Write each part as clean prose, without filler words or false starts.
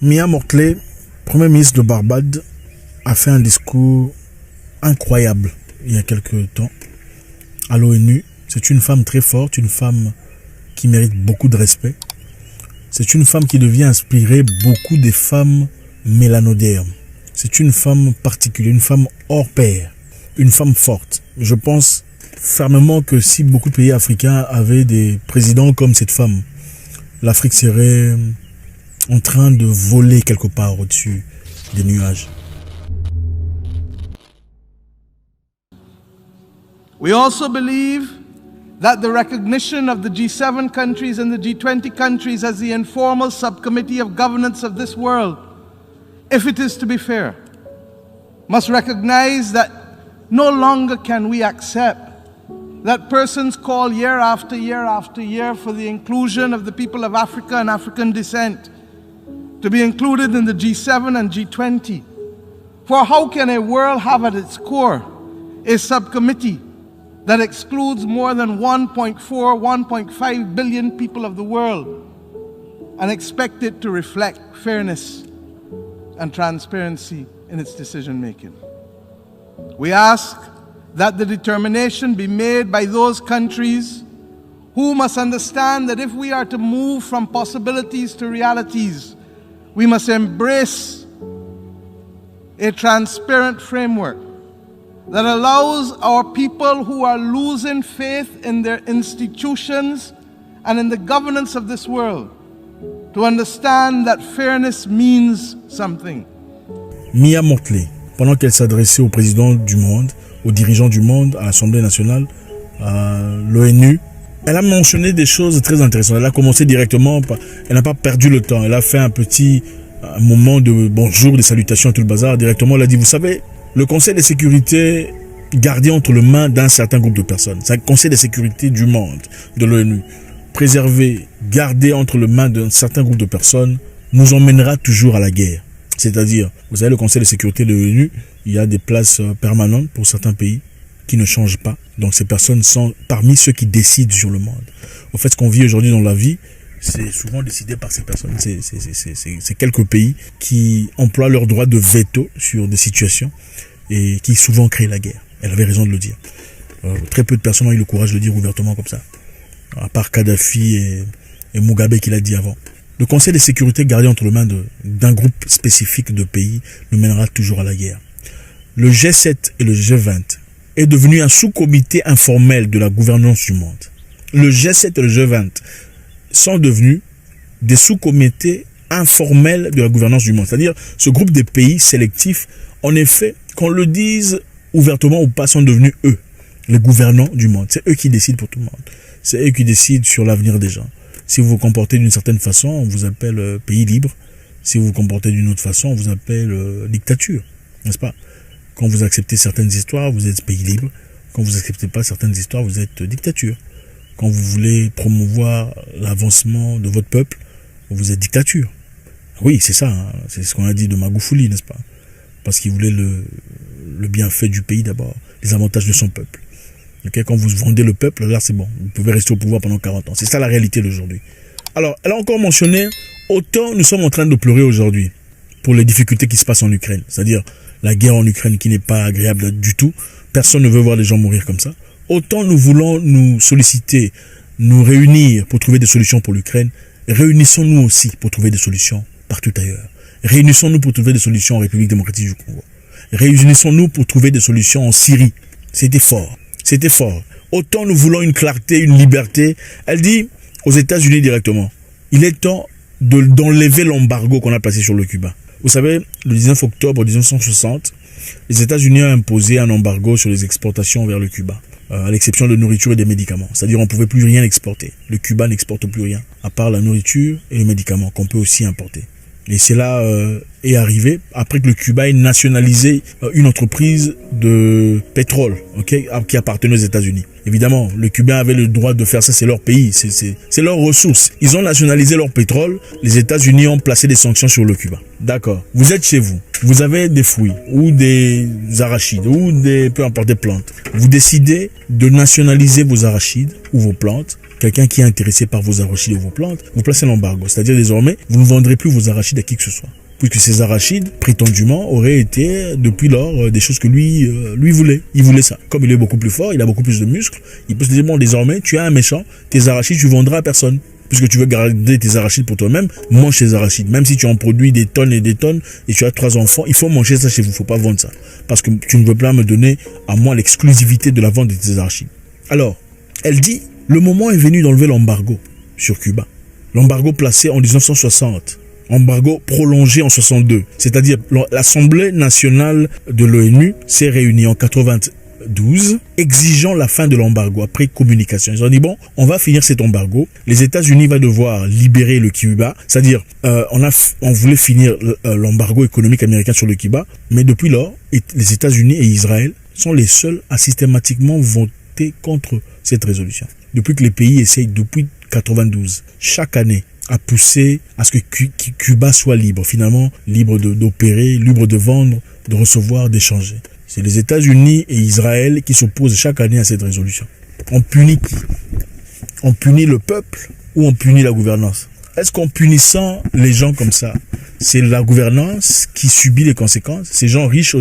Mia Mottley, Premier ministre de Barbade, a fait un discours incroyable il y a quelques temps à l'ONU. C'est une femme très forte, une femme qui mérite beaucoup de respect. C'est une femme qui devient inspirer beaucoup des femmes mélanodermes. C'est une femme particulière, une femme hors pair, une femme forte. Je pense fermement que si beaucoup de pays africains avaient des présidents comme cette femme, l'Afrique serait en train de voler quelque part au-dessus des nuages. We also believe that the recognition of the G7 countries and the G20 countries as the informal subcommittee of governance of this world, if it is to be fair, must recognize that no longer can we accept that persons call year after year after year for the inclusion of the people of Africa and African descent to be included in the G7 and G20. For how can a world have at its core a subcommittee that excludes more than 1.4, 1.5 billion people of the world and expect it to reflect fairness and transparency in its decision making? We ask that the determination be made by those countries who must understand that if we are to move from possibilities to realities, we must embrace a transparent framework that allows our people who are losing faith in their institutions and in the governance of this world to understand that fairness means something. Mia Mottley, pendant qu'elle s'adressait au président du monde, aux dirigeants du monde, à l'Assemblée nationale, à l'ONU, elle a mentionné des choses très intéressantes. Elle a commencé directement, elle n'a pas perdu le temps. Elle a fait un moment de bonjour, des salutations, tout le bazar. Directement, elle a dit, vous savez, le Conseil de sécurité gardé entre les mains d'un certain groupe de personnes, c'est le Conseil de sécurité du monde, de l'ONU, préservé, gardé entre les mains d'un certain groupe de personnes, nous emmènera toujours à la guerre. C'est-à-dire, vous savez, le Conseil de sécurité de l'ONU, il y a des places permanentes pour certains pays qui ne changent pas. Donc ces personnes sont parmi ceux qui décident sur le monde. En fait, ce qu'on vit aujourd'hui dans la vie, c'est souvent décidé par ces personnes. C'est quelques pays qui emploient leur droit de veto sur des situations et qui souvent créent la guerre. Elle avait raison de le dire. Très peu de personnes ont eu le courage de le dire ouvertement comme ça. À part Kadhafi et Mugabe qui l'a dit avant. Le Conseil de sécurité gardé entre les mains d'un groupe spécifique de pays nous mènera toujours à la guerre. Le G7 et le G20 est devenu un sous-comité informel de la gouvernance du monde. Le G7 et le G20 sont devenus des sous-comités informels de la gouvernance du monde. C'est-à-dire, ce groupe de pays sélectifs, en effet, qu'on le dise ouvertement ou pas, sont devenus eux, les gouvernants du monde. C'est eux qui décident pour tout le monde. C'est eux qui décident sur l'avenir des gens. Si vous vous comportez d'une certaine façon, on vous appelle pays libre. Si vous vous comportez d'une autre façon, on vous appelle dictature. N'est-ce pas? Quand vous acceptez certaines histoires, vous êtes pays libre. Quand vous n'acceptez pas certaines histoires, vous êtes dictature. Quand vous voulez promouvoir l'avancement de votre peuple, vous êtes dictature. Oui, c'est ça. Hein. C'est ce qu'on a dit de Magufuli, n'est-ce pas? Parce qu'il voulait le bienfait du pays d'abord, les avantages de son peuple. Okay? Quand vous vendez le peuple, là c'est bon. Vous pouvez rester au pouvoir pendant 40 ans. C'est ça la réalité d'aujourd'hui. Alors, elle a encore mentionné, autant nous sommes en train de pleurer aujourd'hui pour les difficultés qui se passent en Ukraine. C'est-à-dire la guerre en Ukraine qui n'est pas agréable du tout. Personne ne veut voir les gens mourir comme ça. Autant nous voulons nous solliciter, nous réunir pour trouver des solutions pour l'Ukraine. Réunissons-nous aussi pour trouver des solutions partout ailleurs. Réunissons-nous pour trouver des solutions en République démocratique du Congo. Réunissons-nous pour trouver des solutions en Syrie. C'était fort. C'était fort. Autant nous voulons une clarté, une liberté. Elle dit aux États-Unis directement, il est temps d'enlever l'embargo qu'on a placé sur le Cuba. Vous savez, le 19 octobre 1960, les États-Unis ont imposé un embargo sur les exportations vers le Cuba, à l'exception de nourriture et des médicaments. C'est-à-dire on ne pouvait plus rien exporter. Le Cuba n'exporte plus rien, à part la nourriture et les médicaments qu'on peut aussi importer. Et c'est là est arrivé après que le Cuba ait nationalisé une entreprise de pétrole, qui appartenait aux États-Unis. Évidemment, les Cubains avaient le droit de faire ça, c'est leur pays, c'est leurs ressources. Ils ont nationalisé leur pétrole, les États-Unis ont placé des sanctions sur le Cuba. D'accord. Vous êtes chez vous, vous avez des fruits ou des arachides ou peu importe des plantes. Vous décidez de nationaliser vos arachides ou vos plantes. Quelqu'un qui est intéressé par vos arachides ou vos plantes, vous placez l'embargo. C'est-à-dire désormais, vous ne vendrez plus vos arachides à qui que ce soit. Puisque ces arachides, prétendument, auraient été, depuis lors, des choses que lui voulait. Il voulait ça. Comme il est beaucoup plus fort, il a beaucoup plus de muscles, il peut se dire, bon, désormais, tu es un méchant, tes arachides, tu vendras à personne. Puisque tu veux garder tes arachides pour toi-même, mange tes arachides. Même si tu en produis des tonnes et des tonnes, et tu as 3 enfants, il faut manger ça chez vous, il ne faut pas vendre ça. Parce que tu ne veux pas me donner, à moi, l'exclusivité de la vente de tes arachides. Alors, elle dit, le moment est venu d'enlever l'embargo sur Cuba. L'embargo placé en 1960. Embargo prolongé en 62. C'est-à-dire, l'Assemblée nationale de l'ONU s'est réunie en 92, exigeant la fin de l'embargo après communication. Ils ont dit, bon, on va finir cet embargo. Les États-Unis vont devoir libérer le Cuba. C'est-à-dire, on voulait finir l'embargo économique américain sur le Cuba. Mais depuis lors, les États-Unis et Israël sont les seuls à systématiquement voter contre cette résolution. Depuis que les pays essayent, depuis 92, chaque année, à pousser à ce que Cuba soit libre, finalement, libre d'opérer, libre de vendre, de recevoir, d'échanger. C'est les États-Unis et Israël qui s'opposent chaque année à cette résolution. On punit qui? On punit le peuple ou on punit la gouvernance? Est-ce qu'en punissant les gens comme ça, c'est la gouvernance qui subit les conséquences? Ces gens riches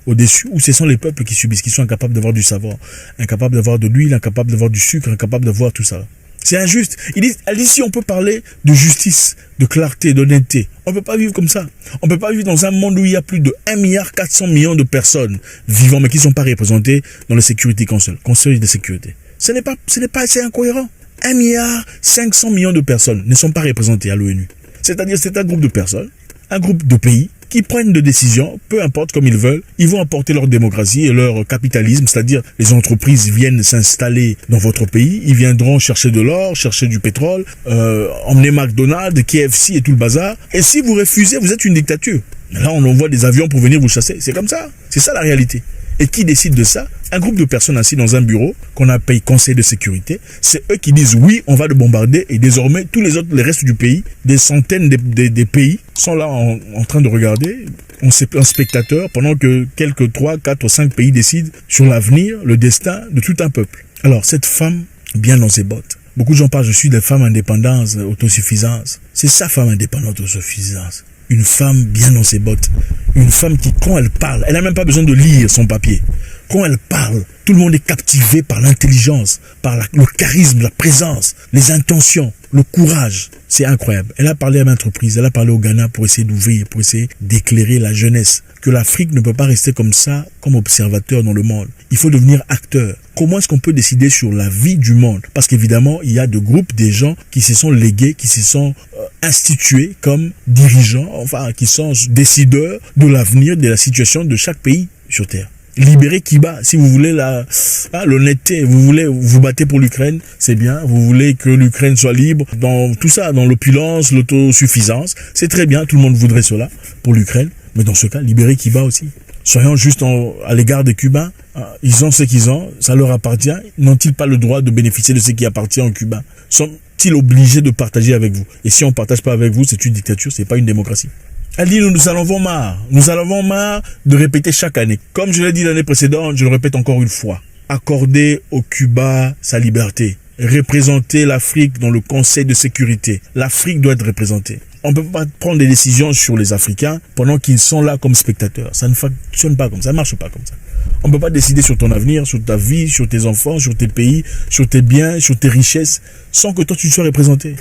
au-dessus, ou ce sont les peuples qui subissent, qui sont incapables d'avoir du savoir, incapables d'avoir de l'huile, incapables d'avoir du sucre, incapables d'avoir tout ça. C'est injuste. Elle dit si on peut parler de justice, de clarté, d'honnêteté, on ne peut pas vivre comme ça. On ne peut pas vivre dans un monde où il y a plus de 1,4 milliard de personnes vivant, mais qui ne sont pas représentées dans le Security Council, Conseil de sécurité. Ce n'est pas assez incohérent. 1,5 milliard de personnes ne sont pas représentées à l'ONU. C'est-à-dire c'est un groupe de personnes, un groupe de pays qui prennent des décisions, peu importe comme ils veulent, ils vont apporter leur démocratie et leur capitalisme, c'est-à-dire les entreprises viennent s'installer dans votre pays, ils viendront chercher de l'or, chercher du pétrole, emmener McDonald's, KFC et tout le bazar. Et si vous refusez, vous êtes une dictature. Là, on envoie des avions pour venir vous chasser. C'est comme ça. C'est ça la réalité. Et qui décide de ça? Un groupe de personnes assises dans un bureau qu'on appelle Conseil de sécurité. C'est eux qui disent oui, on va le bombarder. Et désormais, tous les restes du pays, des centaines des pays sont là en train de regarder. On est un spectateur pendant que quelques 3, 4 ou 5 pays décident sur l'avenir, le destin de tout un peuple. Alors, cette femme, bien dans ses bottes. Beaucoup de gens parlent, je suis des femmes indépendantes, autosuffisance. C'est ça, femme indépendante, autosuffisance. Une femme bien dans ses bottes. Une femme qui, quand elle parle, elle n'a même pas besoin de lire son papier. Quand elle parle, tout le monde est captivé par l'intelligence, par le charisme, la présence, les intentions, le courage. C'est incroyable. Elle a parlé à maintes reprises. Elle a parlé au Ghana pour essayer d'ouvrir, pour essayer d'éclairer la jeunesse. Que l'Afrique ne peut pas rester comme ça, comme observateur dans le monde. Il faut devenir acteur. Comment est-ce qu'on peut décider sur la vie du monde? Parce qu'évidemment, il y a de groupes, des gens qui se sont légués, qui se sont institués comme dirigeants, enfin, qui sont décideurs de l'avenir, de la situation de chaque pays sur Terre. Libérer Cuba, si vous voulez l'honnêteté, vous voulez vous battre pour l'Ukraine, c'est bien, vous voulez que l'Ukraine soit libre, dans tout ça, dans l'opulence, l'autosuffisance, c'est très bien, tout le monde voudrait cela pour l'Ukraine, mais dans ce cas, libérer Cuba aussi. Soyons juste à l'égard des Cubains, ils ont ce qu'ils ont, ça leur appartient, n'ont-ils pas le droit de bénéficier de ce qui appartient aux Cubains? Sont-ils obligés de partager avec vous? Et si on ne partage pas avec vous, c'est une dictature, c'est pas une démocratie. Elle dit, nous en avons marre. Nous en avons marre de répéter chaque année. Comme je l'ai dit l'année précédente, je le répète encore une fois. Accorder au Cuba sa liberté. Représenter l'Afrique dans le Conseil de sécurité. L'Afrique doit être représentée. On ne peut pas prendre des décisions sur les Africains pendant qu'ils sont là comme spectateurs. Ça ne fonctionne pas comme ça, ça ne marche pas comme ça. On ne peut pas décider sur ton avenir, sur ta vie, sur tes enfants, sur tes pays, sur tes biens, sur tes richesses, sans que toi tu sois représenté.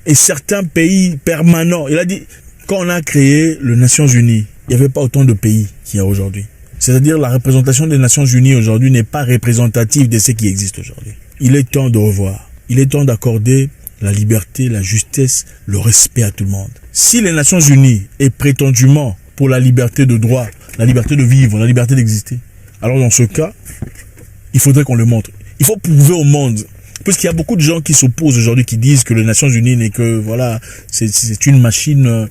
Et certains pays permanents, il a dit... Quand on a créé les Nations Unies, il n'y avait pas autant de pays qu'il y a aujourd'hui. C'est-à-dire la représentation des Nations Unies aujourd'hui n'est pas représentative de ce qui existe aujourd'hui. Il est temps de revoir. Il est temps d'accorder la liberté, la justesse, le respect à tout le monde. Si les Nations Unies est prétendument pour la liberté de droit, la liberté de vivre, la liberté d'exister, alors dans ce cas, il faudrait qu'on le montre. Il faut prouver au monde. Parce qu'il y a beaucoup de gens qui s'opposent aujourd'hui, qui disent que les Nations Unies n'est que, voilà, c'est une machine,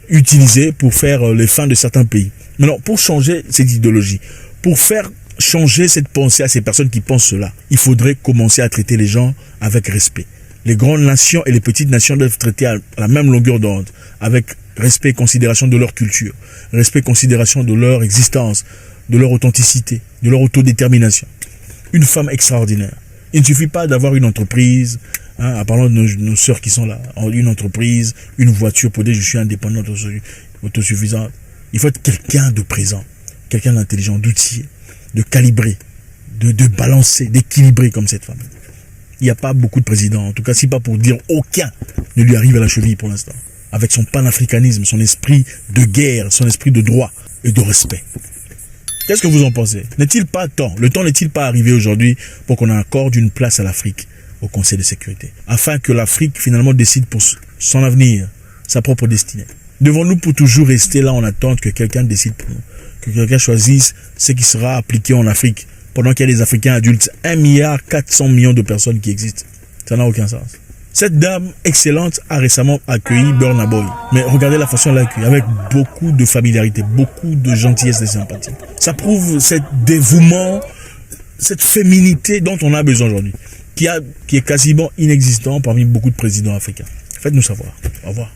utilisée pour faire les fins de certains pays. Mais non, pour changer cette idéologie, pour faire changer cette pensée à ces personnes qui pensent cela, il faudrait commencer à traiter les gens avec respect. Les grandes nations et les petites nations doivent traiter à la même longueur d'onde, avec respect et considération de leur culture, respect et considération de leur existence, de leur authenticité, de leur autodétermination. Une femme extraordinaire. Il ne suffit pas d'avoir une entreprise, en parlant de nos sœurs qui sont là, une entreprise, une voiture pour dire je suis indépendant, autosuffisant. Il faut être quelqu'un de présent, quelqu'un d'intelligent, d'outillé, de calibré, de balancer, d'équilibrer comme cette femme. Il n'y a pas beaucoup de présidents, en tout cas si pas pour dire aucun ne lui arrive à la cheville pour l'instant. Avec son panafricanisme, son esprit de guerre, son esprit de droit et de respect. Qu'est-ce que vous en pensez? N'est-il pas temps, le temps n'est-il pas arrivé aujourd'hui pour qu'on accorde une place à l'Afrique au Conseil de sécurité, afin que l'Afrique finalement décide pour son avenir, sa propre destinée? Devons-nous pour toujours rester là en attente que quelqu'un décide pour nous, que quelqu'un choisisse ce qui sera appliqué en Afrique, pendant qu'il y a des Africains adultes, 1,4 milliard de personnes qui existent? Ça n'a aucun sens. Cette dame excellente a récemment accueilli Burna Boy. Mais regardez la façon de l'accueillir, avec beaucoup de familiarité, beaucoup de gentillesse et sympathie. Ça prouve cet dévouement, cette féminité dont on a besoin aujourd'hui, qui est quasiment inexistant parmi beaucoup de présidents africains. Faites-nous savoir. Au revoir.